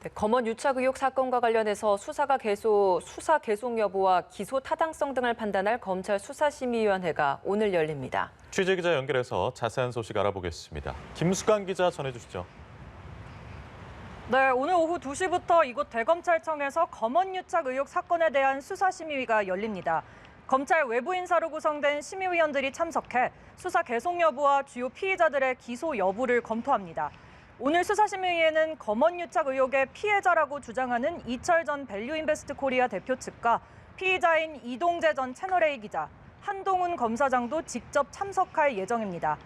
네, 검언 유착 의혹 사건과 관련해서 수사 계속 여부와 기소 타당성 등을 판단할 검찰 수사심의위원회가 오늘 열립니다. 취재기자 연결해서 자세한 소식 알아보겠습니다. 김수강 기자 전해주시죠. 네, 오늘 오후 2시부터 이곳 대검찰청에서 검언 유착 의혹 사건에 대한 수사심의위가 열립니다. 검찰 외부 인사로 구성된 심의위원들이 참석해 수사 계속 여부와 주요 피의자들의 기소 여부를 검토합니다. 오늘 수사심의위에는 검언 유착 의혹의 피해자라고 주장하는 이철 전 밸류인베스트 코리아 대표 측과 피의자인 이동재 전 채널A 기자, 한동훈 검사장도 직접 참석할 예정입니다.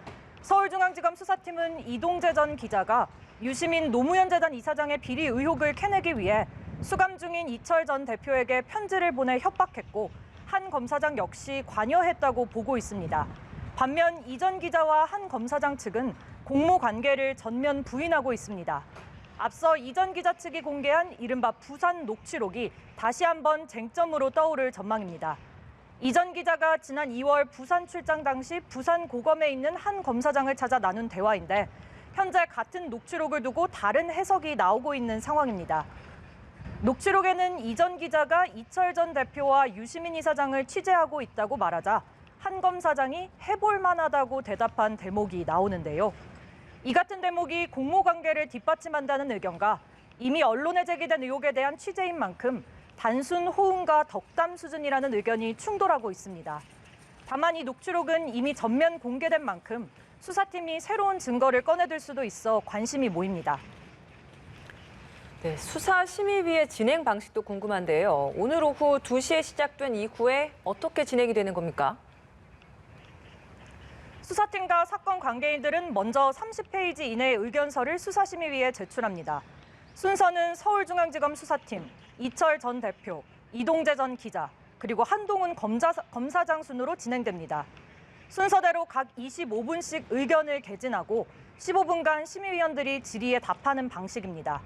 서울중앙지검 수사팀은 이동재 전 기자가 유시민 노무현재단 이사장의 비리 의혹을 캐내기 위해 수감 중인 이철 전 대표에게 편지를 보내 협박했고 한 검사장 역시 관여했다고 보고 있습니다. 반면 이 전 기자와 한 검사장 측은 공모 관계를 전면 부인하고 있습니다. 앞서 이 전 기자 측이 공개한 이른바 부산 녹취록이 다시 한번 쟁점으로 떠오를 전망입니다. 이 전 기자가 지난 2월 부산 출장 당시 부산 고검에 있는 한 검사장을 찾아 나눈 대화인데 현재 같은 녹취록을 두고 다른 해석이 나오고 있는 상황입니다. 녹취록에는 이 전 기자가 이철 전 대표와 유시민 이사장을 취재하고 있다고 말하자 한 검사장이 해볼 만하다고 대답한 대목이 나오는데요. 이 같은 대목이 공모 관계를 뒷받침한다는 의견과 이미 언론에 제기된 의혹에 대한 취재인 만큼 단순 호응과 덕담 수준이라는 의견이 충돌하고 있습니다. 다만 이 녹취록은 이미 전면 공개된 만큼 수사팀이 새로운 증거를 꺼내들 수도 있어 관심이 모입니다. 네, 수사심의위의 진행 방식도 궁금한데요. 오늘 오후 2시에 시작된 이후에 어떻게 진행이 되는 겁니까? 수사팀과 사건 관계인들은 먼저 30페이지 이내의 의견서를 수사심의위에 제출합니다. 순서는 서울중앙지검 수사팀, 이철 전 대표, 이동재 전 기자, 그리고 한동훈 검사장 순으로 진행됩니다. 순서대로 각 25분씩 의견을 개진하고 15분간 심의위원들이 질의에 답하는 방식입니다.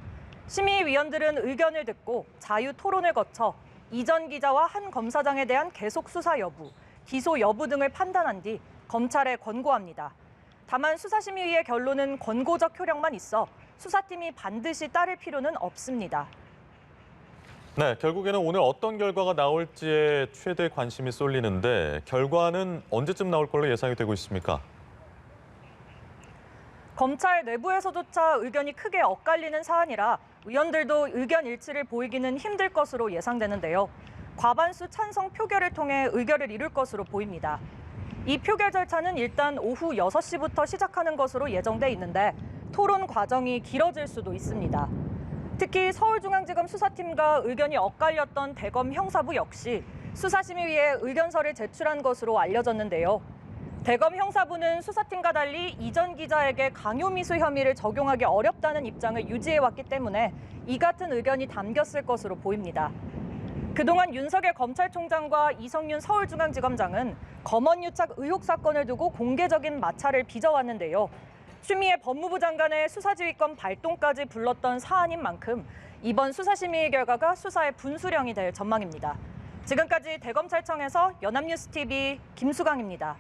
심의위원들은 의견을 듣고 자유 토론을 거쳐 이 전 기자와 한 검사장에 대한 계속 수사 여부, 기소 여부 등을 판단한 뒤 검찰에 권고합니다. 다만 수사심의위의 결론은 권고적 효력만 있어 수사팀이 반드시 따를 필요는 없습니다. 네, 결국에는 오늘 어떤 결과가 나올지에 최대 관심이 쏠리는데 결과는 언제쯤 나올 걸로 예상이 되고 있습니까? 검찰 내부에서조차 의견이 크게 엇갈리는 사안이라 의원들도 의견 일치를 보이기는 힘들 것으로 예상되는데요. 과반수 찬성 표결을 통해 의결을 이룰 것으로 보입니다. 이 표결 절차는 일단 오후 6시부터 시작하는 것으로 예정돼 있는데 토론 과정이 길어질 수도 있습니다. 특히 서울중앙지검 수사팀과 의견이 엇갈렸던 대검 형사부 역시 수사심의위에 의견서를 제출한 것으로 알려졌는데요. 대검 형사부는 수사팀과 달리 이 전 기자에게 강요미수 혐의를 적용하기 어렵다는 입장을 유지해왔기 때문에 이 같은 의견이 담겼을 것으로 보입니다. 그동안 윤석열 검찰총장과 이성윤 서울중앙지검장은 검언 유착 의혹 사건을 두고 공개적인 마찰을 빚어왔는데요. 추미애 법무부 장관의 수사지휘권 발동까지 불렀던 사안인 만큼 이번 수사심의 결과가 수사의 분수령이 될 전망입니다. 지금까지 대검찰청에서 연합뉴스TV 김수강입니다.